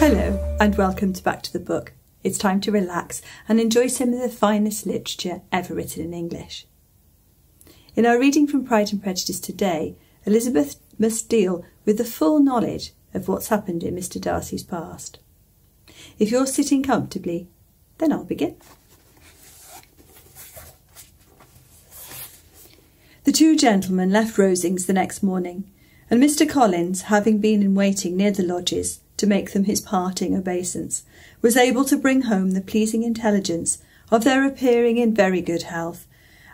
Hello and welcome to Back to the Book. It's time to relax and enjoy some of the finest literature ever written in English. In our reading from Pride and Prejudice today, Elizabeth must deal with the full knowledge of what's happened in Mr. Darcy's past. If you're sitting comfortably, then I'll begin. The two gentlemen left Rosings the next morning, and Mr. Collins, having been in waiting near the lodges to make them his parting obeisance, was able to bring home the pleasing intelligence of their appearing in very good health,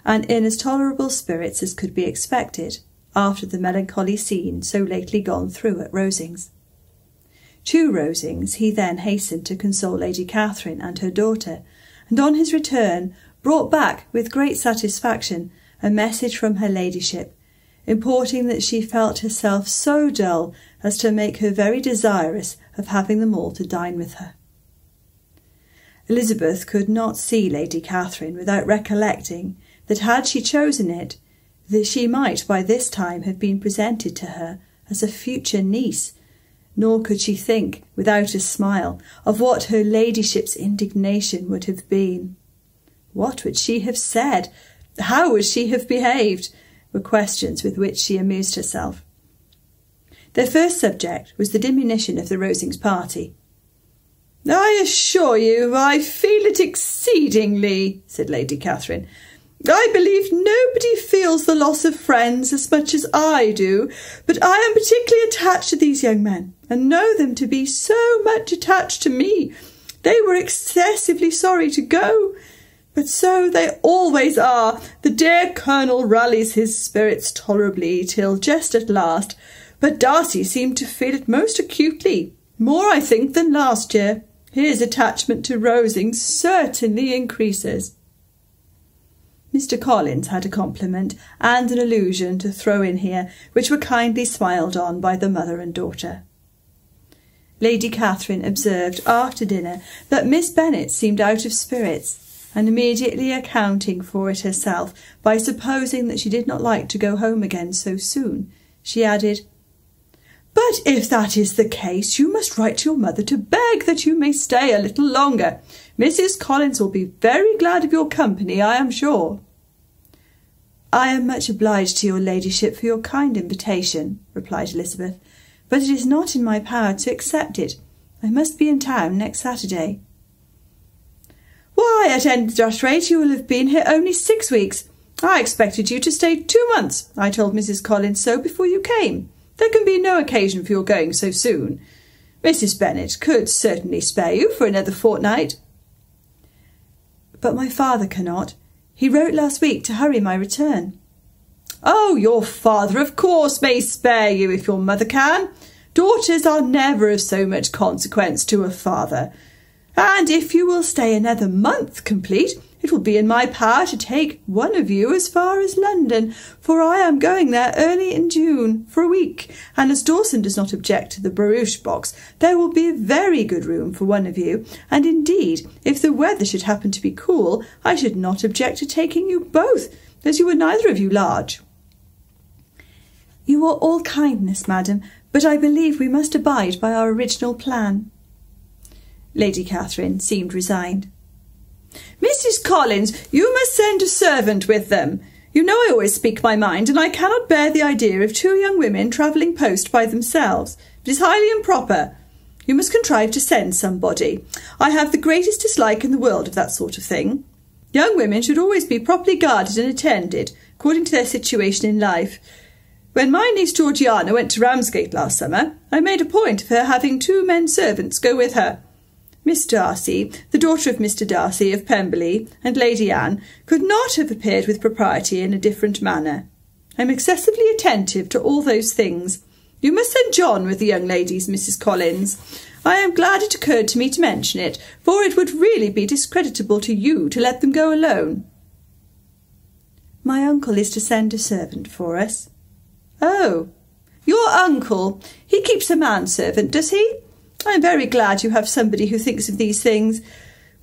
and in as tolerable spirits as could be expected after the melancholy scene so lately gone through at Rosings. To Rosings he then hastened to console Lady Catherine and her daughter, and on his return brought back with great satisfaction a message from her ladyship, importing that she felt herself so dull as to make her very desirous of having them all to dine with her. Elizabeth could not see Lady Catherine without recollecting that had she chosen it, that she might by this time have been presented to her as a future niece, nor could she think, without a smile, of what her ladyship's indignation would have been. What would she have said? How would she have behaved? Were questions with which she amused herself. Their first subject was the diminution of the Rosings party. "I assure you I feel it exceedingly," said Lady Catherine. "I believe nobody feels the loss of friends as much as I do, but I am particularly attached to these young men, and know them to be so much attached to me. They were excessively sorry to go, but so they always are. The dear Colonel rallies his spirits tolerably till just at last, but Darcy seemed to feel it most acutely, more, I think, than last year. His attachment to Rosings certainly increases." Mr. Collins had a compliment and an allusion to throw in here, which were kindly smiled on by the mother and daughter. Lady Catherine observed after dinner that Miss Bennet seemed out of spirits, and immediately accounting for it herself by supposing that she did not like to go home again so soon, she added, "But if that is the case, you must write to your mother to beg that you may stay a little longer. Mrs. Collins will be very glad of your company, I am sure." "I am much obliged to your ladyship for your kind invitation," replied Elizabeth, "but it is not in my power to accept it. I must be in town next Saturday." "Why, at any rate you will have been here only 6 weeks. I expected you to stay 2 months. I told Mrs. Collins so before you came. There can be no occasion for your going so soon. Mrs. Bennet could certainly spare you for another fortnight." "But my father cannot. He wrote last week to hurry my return." "Oh, your father, of course, may spare you if your mother can. Daughters are never of so much consequence to a father. And if you will stay another month complete, it will be in my power to take one of you as far as London, for I am going there early in June for a week, and as Dawson does not object to the barouche box, there will be a very good room for one of you, and indeed, if the weather should happen to be cool, I should not object to taking you both, as you are neither of you large." "You are all kindness, madam, but I believe we must abide by our original plan." Lady Catherine seemed resigned. "Mrs. Collins, you must send a servant with them. You know I always speak my mind, and I cannot bear the idea of 2 young women travelling post by themselves. It is highly improper. You must contrive to send somebody. I have the greatest dislike in the world of that sort of thing. Young women should always be properly guarded and attended, according to their situation in life. When my niece Georgiana went to Ramsgate last summer, I made a point of her having 2 men servants go with her. Miss Darcy, the daughter of Mr. Darcy of Pemberley, and Lady Anne, could not have appeared with propriety in a different manner. I am excessively attentive to all those things. You must send John with the young ladies, Mrs. Collins. I am glad it occurred to me to mention it, for it would really be discreditable to you to let them go alone." "My uncle is to send a servant for us." "Oh, your uncle! He keeps a manservant, does he? I am very glad you have somebody who thinks of these things.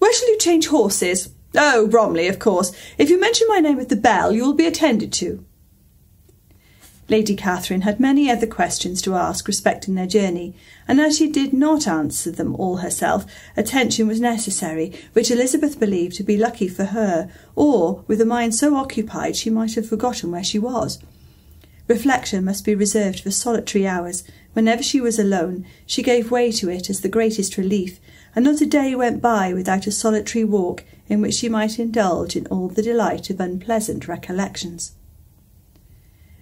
Where shall you change horses? Oh, Bromley, of course. If you mention my name at the bell, you will be attended to." Lady Catherine had many other questions to ask respecting their journey, and as she did not answer them all herself, attention was necessary, which Elizabeth believed to be lucky for her, or, with a mind so occupied, she might have forgotten where she was. Reflection must be reserved for solitary hours. Whenever she was alone, she gave way to it as the greatest relief, and not a day went by without a solitary walk in which she might indulge in all the delight of unpleasant recollections.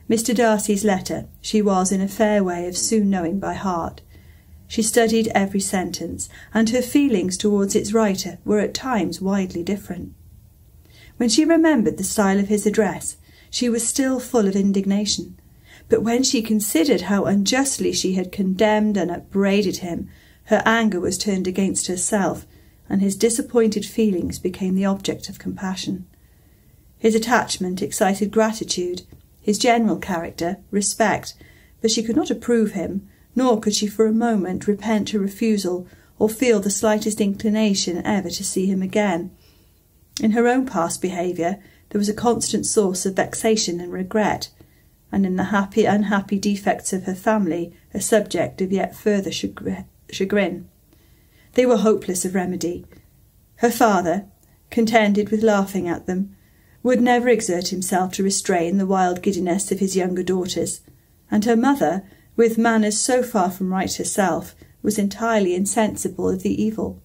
Mr. Darcy's letter she was in a fair way of soon knowing by heart. She studied every sentence, and her feelings towards its writer were at times widely different. When she remembered the style of his address, she was still full of indignation, but when she considered how unjustly she had condemned and upbraided him, her anger was turned against herself, and his disappointed feelings became the object of compassion. His attachment excited gratitude, his general character, respect, but she could not approve him, nor could she for a moment repent her refusal, or feel the slightest inclination ever to see him again. In her own past behaviour there was a constant source of vexation and regret, and in the happy-unhappy defects of her family a subject of yet further chagrin. They were hopeless of remedy. Her father, contented with laughing at them, would never exert himself to restrain the wild giddiness of his younger daughters, and her mother, with manners so far from right herself, was entirely insensible of the evil.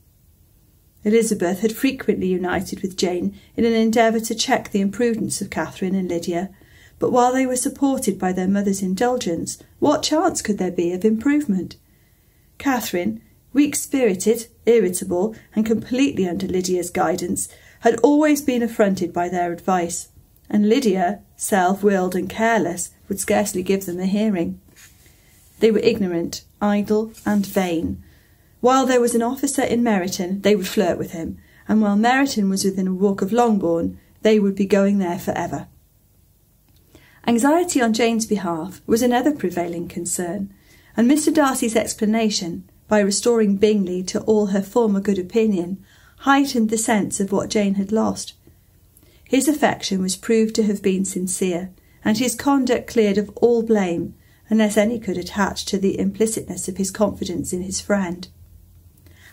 Elizabeth had frequently united with Jane in an endeavour to check the imprudence of Catherine and Lydia, but while they were supported by their mother's indulgence, what chance could there be of improvement? Catherine, weak-spirited, irritable, and completely under Lydia's guidance, had always been affronted by their advice, and Lydia, self-willed and careless, would scarcely give them a hearing. They were ignorant, idle, and vain. While there was an officer in Meryton, they would flirt with him, and while Meryton was within a walk of Longbourn, they would be going there for ever. Anxiety on Jane's behalf was another prevailing concern, and Mr. Darcy's explanation, by restoring Bingley to all her former good opinion, heightened the sense of what Jane had lost. His affection was proved to have been sincere, and his conduct cleared of all blame, unless any could attach to the implicitness of his confidence in his friend.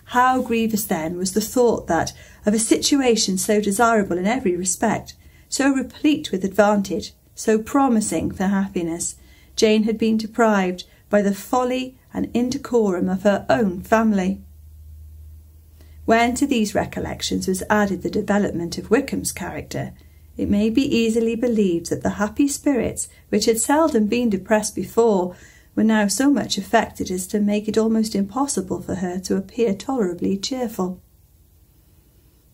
How grievous then was the thought that, of a situation so desirable in every respect, so replete with advantage, so promising for happiness, Jane had been deprived by the folly and indecorum of her own family. When to these recollections was added the development of Wickham's character, it may be easily believed that the happy spirits, which had seldom been depressed before, were now so much affected as to make it almost impossible for her to appear tolerably cheerful.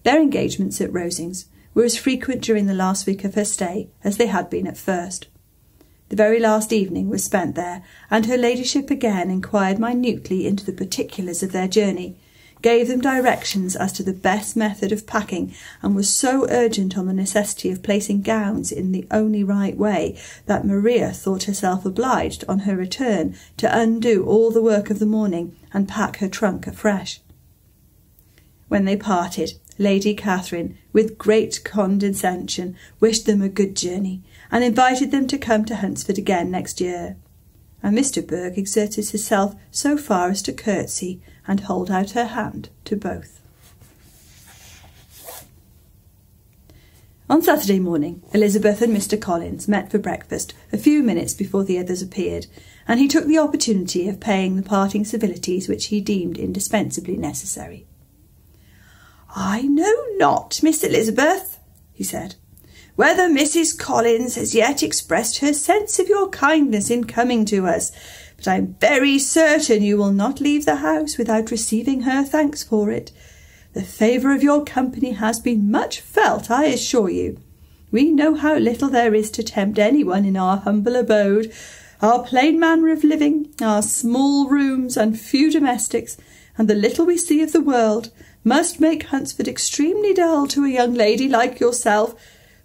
Their engagements at Rosings were as frequent during the last week of her stay as they had been at first. The very last evening was spent there, and her ladyship again inquired minutely into the particulars of their journey, gave them directions as to the best method of packing, and was so urgent on the necessity of placing gowns in the only right way that Maria thought herself obliged on her return to undo all the work of the morning and pack her trunk afresh. When they parted, Lady Catherine, with great condescension, wished them a good journey, and invited them to come to Hunsford again next year, and Mr. Burke exerted himself so far as to curtsy and hold out her hand to both. On Saturday morning, Elizabeth and Mr. Collins met for breakfast a few minutes before the others appeared, and he took the opportunity of paying the parting civilities which he deemed indispensably necessary. "I know not, Miss Elizabeth," he said, "whether Mrs. Collins has yet expressed her sense of your kindness in coming to us, but I am very certain you will not leave the house without receiving her thanks for it. The favour of your company has been much felt, I assure you. We know how little there is to tempt anyone in our humble abode, our plain manner of living, our small rooms and few domestics, and the little we see of the world, must make Hunsford extremely dull to a young lady like yourself,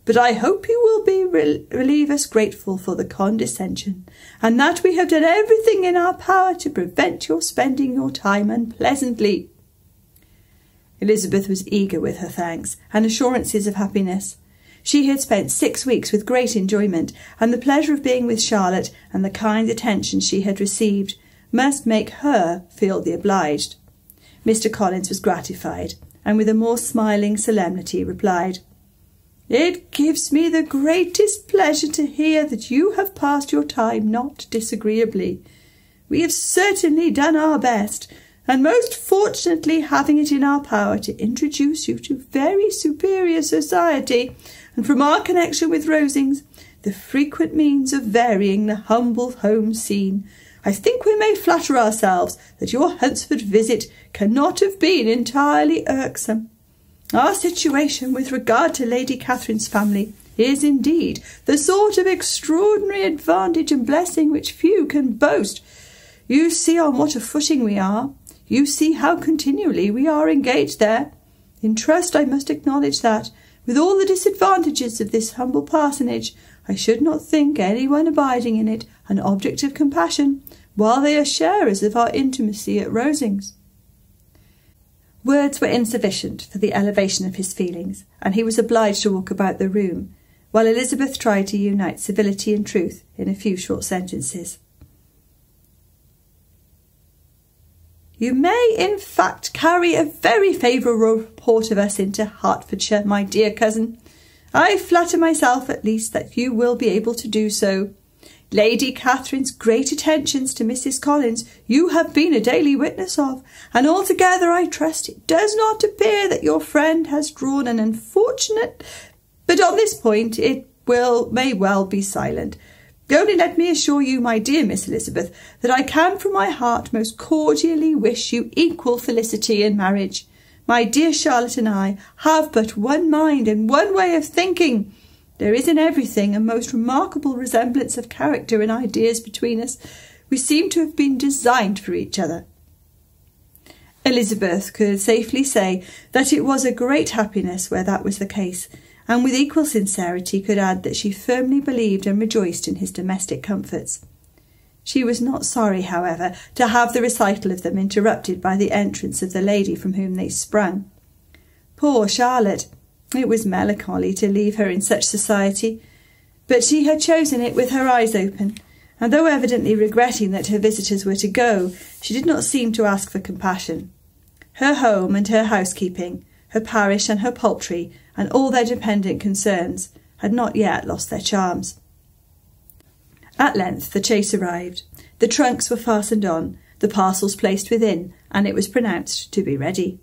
but I hope you will relieve us grateful for the condescension, and that we have done everything in our power to prevent your spending your time unpleasantly." Elizabeth was eager with her thanks and assurances of happiness. She had spent 6 weeks with great enjoyment, and the pleasure of being with Charlotte and the kind attention she had received must make her feel the obliged. Mr. Collins was gratified, and with a more smiling solemnity replied, "It gives me the greatest pleasure to hear that you have passed your time not disagreeably. We have certainly done our best, and most fortunately having it in our power to introduce you to very superior society, and from our connection with Rosings, the frequent means of varying the humble home scene, I think we may flatter ourselves that your Hunsford visit cannot have been entirely irksome. Our situation with regard to Lady Catherine's family is indeed the sort of extraordinary advantage and blessing which few can boast. You see on what a footing we are. You see how continually we are engaged there. In trust I must acknowledge that, with all the disadvantages of this humble parsonage, I should not think any one abiding in it an object of compassion, while they are sharers of our intimacy at Rosings." Words were insufficient for the elevation of his feelings, and he was obliged to walk about the room, while Elizabeth tried to unite civility and truth in a few short sentences. "You may, in fact, carry a very favourable report of us into Hertfordshire, my dear cousin. I flatter myself, at least, that you will be able to do so. Lady Catherine's great attentions to Mrs. Collins you have been a daily witness of, and altogether, I trust, it does not appear that your friend has drawn an unfortunate... But on this point it may well be silent. Only let me assure you, my dear Miss Elizabeth, that I can from my heart most cordially wish you equal felicity in marriage. My dear Charlotte and I have but one mind and one way of thinking. There is in everything a most remarkable resemblance of character and ideas between us. We seem to have been designed for each other." Elizabeth could safely say that it was a great happiness where that was the case, and with equal sincerity could add that she firmly believed and rejoiced in his domestic comforts. She was not sorry, however, to have the recital of them interrupted by the entrance of the lady from whom they sprung. Poor Charlotte! It was melancholy to leave her in such society, but she had chosen it with her eyes open, and though evidently regretting that her visitors were to go, she did not seem to ask for compassion. Her home and her housekeeping, her parish and her poultry, and all their dependent concerns, had not yet lost their charms. At length the chaise arrived. The trunks were fastened on, the parcels placed within, and it was pronounced to be ready.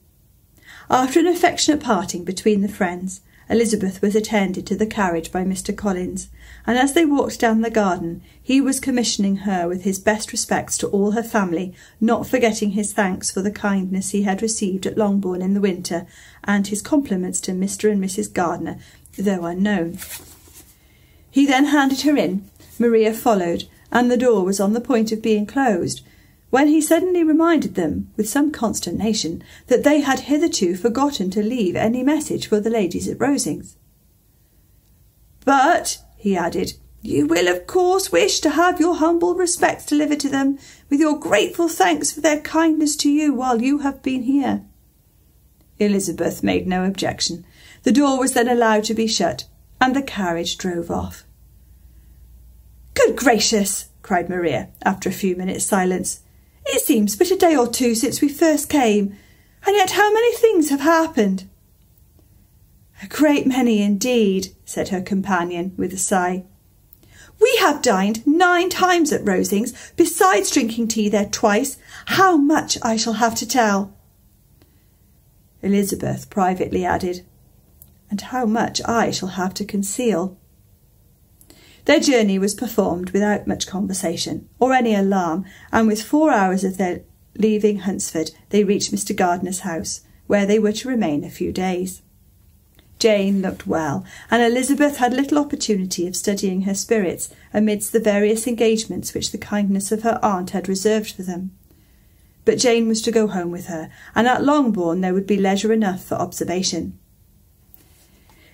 After an affectionate parting between the friends, Elizabeth was attended to the carriage by Mr. Collins, and as they walked down the garden, he was commissioning her with his best respects to all her family, not forgetting his thanks for the kindness he had received at Longbourn in the winter, and his compliments to Mr. and Mrs. Gardiner, though unknown. He then handed her in. Maria followed, and the door was on the point of being closed, when he suddenly reminded them, with some consternation, that they had hitherto forgotten to leave any message for the ladies at Rosings. "But," he added, "you will of course wish to have your humble respects delivered to them, with your grateful thanks for their kindness to you while you have been here." Elizabeth made no objection. The door was then allowed to be shut, and the carriage drove off. "Good gracious!" cried Maria, after a few minutes' silence. "It seems but a day or two since we first came, and yet how many things have happened!" "A great many indeed," said her companion, with a sigh. "We have dined 9 times at Rosings, besides drinking tea there twice. How much I shall have to tell!" Elizabeth privately added, "And how much I shall have to conceal." Their journey was performed without much conversation or any alarm, and with 4 hours of their leaving Hunsford they reached Mr. Gardiner's house, where they were to remain a few days. Jane looked well, and Elizabeth had little opportunity of studying her spirits amidst the various engagements which the kindness of her aunt had reserved for them. But Jane was to go home with her, and at Longbourn there would be leisure enough for observation.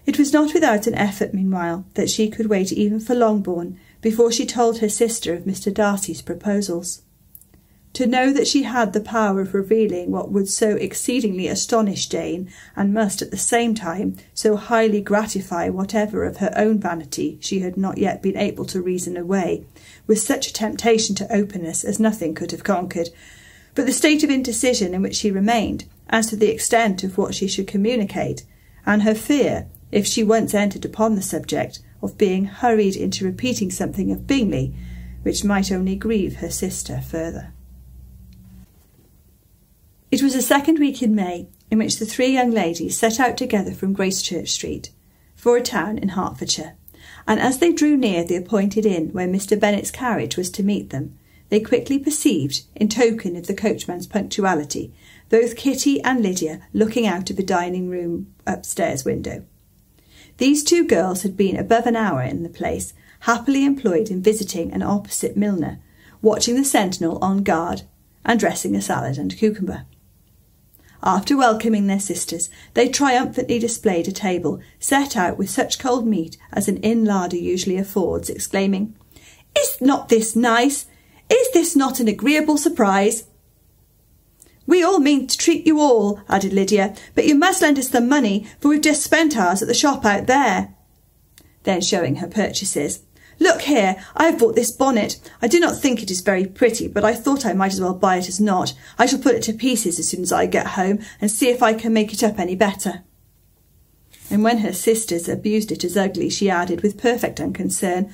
It was not without an effort, meanwhile, that she could wait even for Longbourn before she told her sister of Mr. Darcy's proposals. To know that she had the power of revealing what would so exceedingly astonish Jane, and must at the same time so highly gratify whatever of her own vanity she had not yet been able to reason away, was such a temptation to openness as nothing could have conquered. But the state of indecision in which she remained, as to the extent of what she should communicate, and her fear, if she once entered upon the subject, of being hurried into repeating something of Bingley, which might only grieve her sister further. It was the second week in May, in which the three young ladies set out together from Gracechurch Street, for a town in Hertfordshire, and as they drew near the appointed inn where Mr. Bennet's carriage was to meet them, they quickly perceived, in token of the coachman's punctuality, both Kitty and Lydia looking out of a dining-room upstairs window. These two girls had been above an hour in the place, happily employed in visiting an opposite milliner, watching the sentinel on guard, and dressing a salad and cucumber. After welcoming their sisters, they triumphantly displayed a table set out with such cold meat as an inn larder usually affords, exclaiming, "Is not this nice? Is this not an agreeable surprise?" "We all mean to treat you all," added Lydia, "but you must lend us some money, for we've just spent ours at the shop out there." Then showing her purchases, "Look here, I have bought this bonnet. I do not think it is very pretty, but I thought I might as well buy it as not. I shall put it to pieces as soon as I get home, and see if I can make it up any better." And when her sisters abused it as ugly, she added, with perfect unconcern,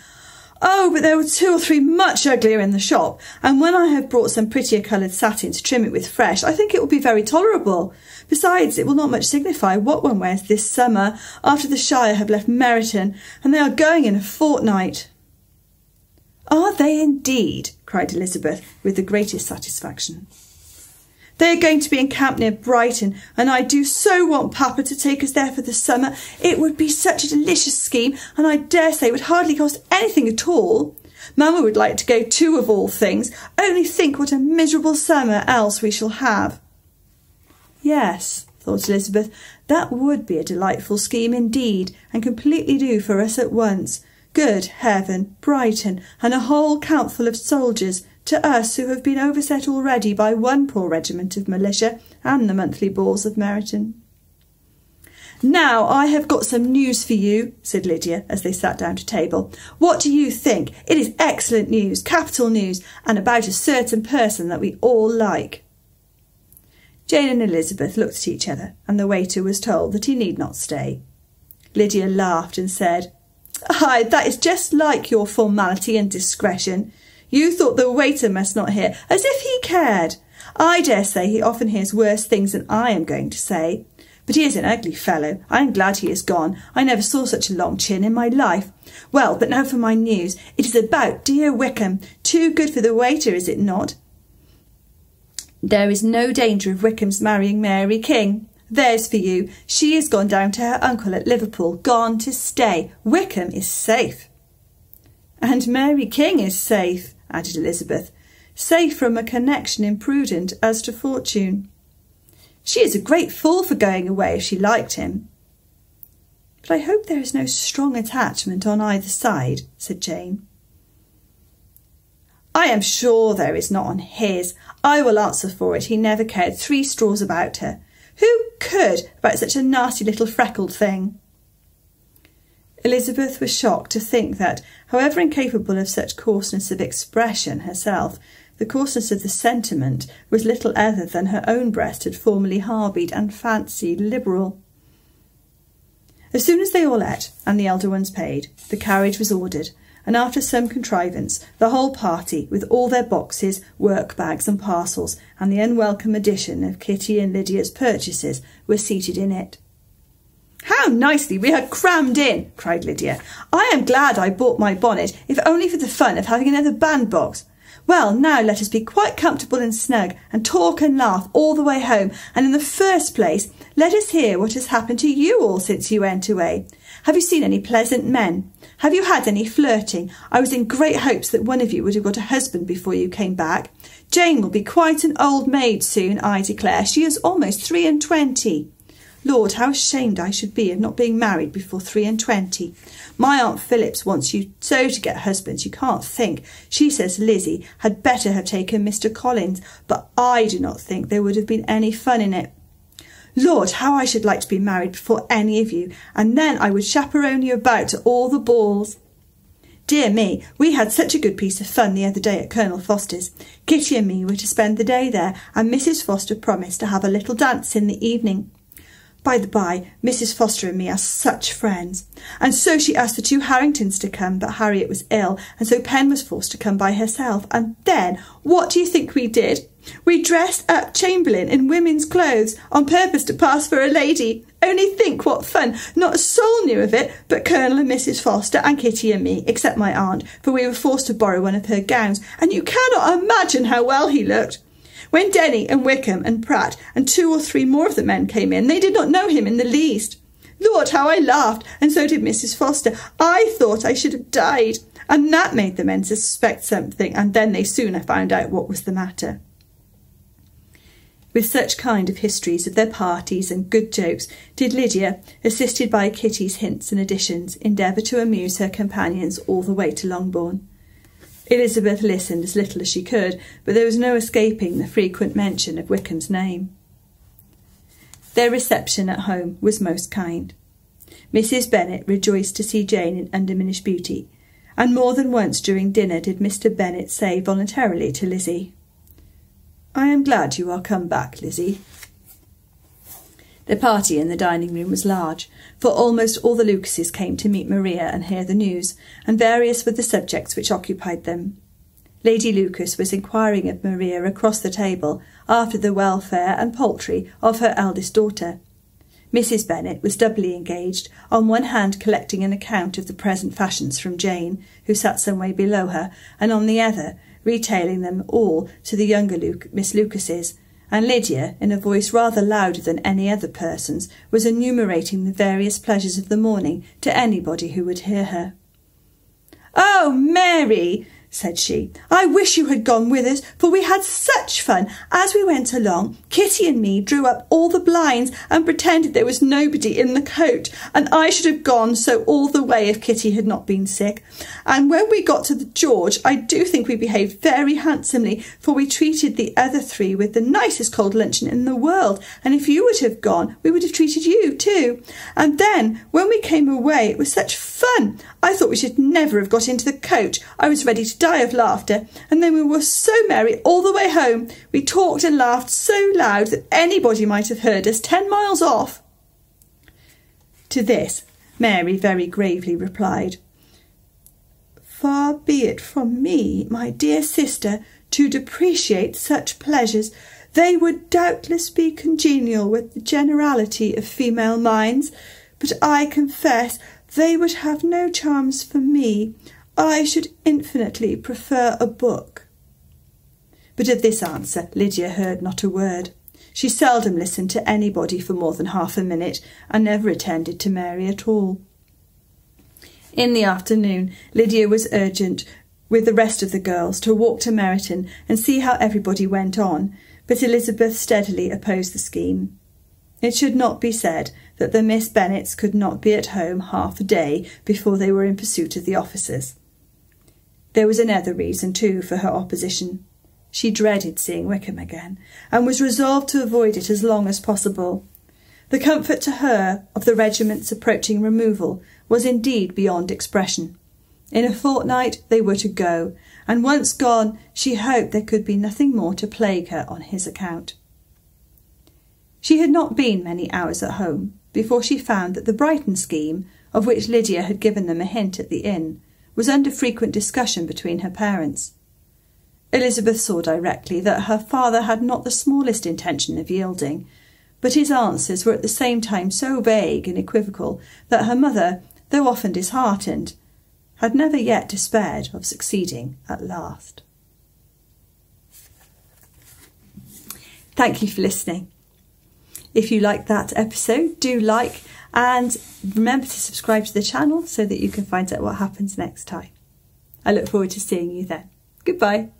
"Oh, but there were 2 or 3 much uglier in the shop, and when I have brought some prettier coloured satin to trim it with fresh, I think it will be very tolerable. Besides, it will not much signify what one wears this summer, after the Shire have left Meryton, and they are going in a fortnight." "Are they indeed?" cried Elizabeth, with the greatest satisfaction. "They are going to be encamped near Brighton, and I do so want Papa to take us there for the summer. It would be such a delicious scheme, and I dare say it would hardly cost anything at all. Mamma would like to go too, of all things. Only think what a miserable summer else we shall have." "Yes," thought Elizabeth, "that would be a delightful scheme indeed, and completely do for us at once. Good heaven, Brighton, and a whole campful of soldiers, to us who have been overset already by one poor regiment of militia and the monthly balls of Meryton." "Now I have got some news for you," said Lydia, as they sat down to table. "What do you think? It is excellent news, capital news, and about a certain person that we all like." Jane and Elizabeth looked at each other, and the waiter was told that he need not stay. Lydia laughed and said, "Ay, that is just like your formality and discretion. You thought the waiter must not hear, as if he cared. I dare say he often hears worse things than I am going to say. But he is an ugly fellow. I am glad he is gone. I never saw such a long chin in my life. Well, but now for my news. It is about dear Wickham. Too good for the waiter, is it not? There is no danger of Wickham's marrying Mary King. There's for you. She is gone down to her uncle at Liverpool, gone to stay. Wickham is safe." "And Mary King is safe," added Elizabeth, "safe from a connection imprudent as to fortune. She is a great fool for going away if she liked him." "But I hope there is no strong attachment on either side," said Jane. "I am sure there is not on his. I will answer for it he never cared 3 straws about her. Who could about such a nasty little freckled thing?" Elizabeth was shocked to think that, however incapable of such coarseness of expression herself, the coarseness of the sentiment was little other than her own breast had formerly harbored and fancied liberal. As soon as they all ate, and the elder ones paid, the carriage was ordered, and after some contrivance, the whole party, with all their boxes, work-bags and parcels, and the unwelcome addition of Kitty and Lydia's purchases, were seated in it. "How nicely we are crammed in!" cried Lydia. "I am glad I bought my bonnet, if only for the fun of having another bandbox. Well, now let us be quite comfortable and snug, and talk and laugh all the way home, and in the first place, let us hear what has happened to you all since you went away. Have you seen any pleasant men? Have you had any flirting? I was in great hopes that one of you would have got a husband before you came back. Jane will be quite an old maid soon, I declare. She is almost 23. Lord, how ashamed I should be of not being married before 23. My Aunt Phillips wants you so to get husbands you can't think. She says Lizzie had better have taken Mr. Collins, but I do not think there would have been any fun in it. Lord, how I should like to be married before any of you, and then I would chaperone you about to all the balls. Dear me, we had such a good piece of fun the other day at Colonel Foster's. Kitty and me were to spend the day there, and Mrs. Foster promised to have a little dance in the evening. By the by, Mrs. Foster and me are such friends. And so she asked the two Harringtons to come, but Harriet was ill, and so Pen was forced to come by herself. And then, what do you think we did? We dressed up Chamberlain in women's clothes on purpose to pass for a lady. Only think what fun! Not a soul knew of it but Colonel and Mrs. Foster and Kitty and me, except my aunt, for we were forced to borrow one of her gowns, and you cannot imagine how well he looked. When Denny and Wickham and Pratt and 2 or 3 more of the men came in, they did not know him in the least. Lord, how I laughed, and so did Mrs. Foster. I thought I should have died, and that made the men suspect something, and then they soon found out what was the matter. With such kind of histories of their parties and good jokes did Lydia, assisted by Kitty's hints and additions, endeavour to amuse her companions all the way to Longbourn. Elizabeth listened as little as she could, but there was no escaping the frequent mention of Wickham's name. Their reception at home was most kind. Mrs. Bennet rejoiced to see Jane in undiminished beauty, and more than once during dinner did Mr. Bennet say voluntarily to Lizzie, "I am glad you are come back, Lizzie." The party in the dining-room was large, for almost all the Lucases came to meet Maria and hear the news, and various were the subjects which occupied them. Lady Lucas was inquiring of Maria across the table after the welfare and poultry of her eldest daughter. Mrs. Bennet was doubly engaged, on one hand collecting an account of the present fashions from Jane, who sat some way below her, and on the other retailing them all to the younger Miss Lucases, and Lydia, in a voice rather louder than any other person's, was enumerating the various pleasures of the morning to anybody who would hear her. "Oh, Mary," said she, "I wish you had gone with us, for we had such fun. As we went along, Kitty and me drew up all the blinds and pretended there was nobody in the coach, and I should have gone so all the way if Kitty had not been sick. And when we got to the George, I do think we behaved very handsomely, for we treated the other 3 with the nicest cold luncheon in the world, and if you would have gone, we would have treated you too. And then, when we came away, it was such fun. I thought we should never have got into the coach. I was ready to die of laughter, and then we were so merry all the way home. We talked and laughed so loud that anybody might have heard us 10 miles off." To this, Mary very gravely replied, "Far be it from me, my dear sister, to depreciate such pleasures. They would doubtless be congenial with the generality of female minds, but I confess they would have no charms for me. I should infinitely prefer a book." But of this answer Lydia heard not a word. She seldom listened to anybody for more than half a minute, and never attended to Mary at all. In the afternoon Lydia was urgent with the rest of the girls to walk to Meryton and see how everybody went on, but Elizabeth steadily opposed the scheme. It should not be said that the Miss Bennets could not be at home half a day before they were in pursuit of the officers. There was another reason, too, for her opposition. She dreaded seeing Wickham again, and was resolved to avoid it as long as possible. The comfort to her of the regiment's approaching removal was indeed beyond expression. In a fortnight they were to go, and once gone she hoped there could be nothing more to plague her on his account. She had not been many hours at home before she found that the Brighton scheme, of which Lydia had given them a hint at the inn, was under frequent discussion between her parents. Elizabeth saw directly that her father had not the smallest intention of yielding, but his answers were at the same time so vague and equivocal that her mother, though often disheartened, had never yet despaired of succeeding at last. Thank you for listening. If you liked that episode, do like and remember to subscribe to the channel so that you can find out what happens next time. I look forward to seeing you then. Goodbye.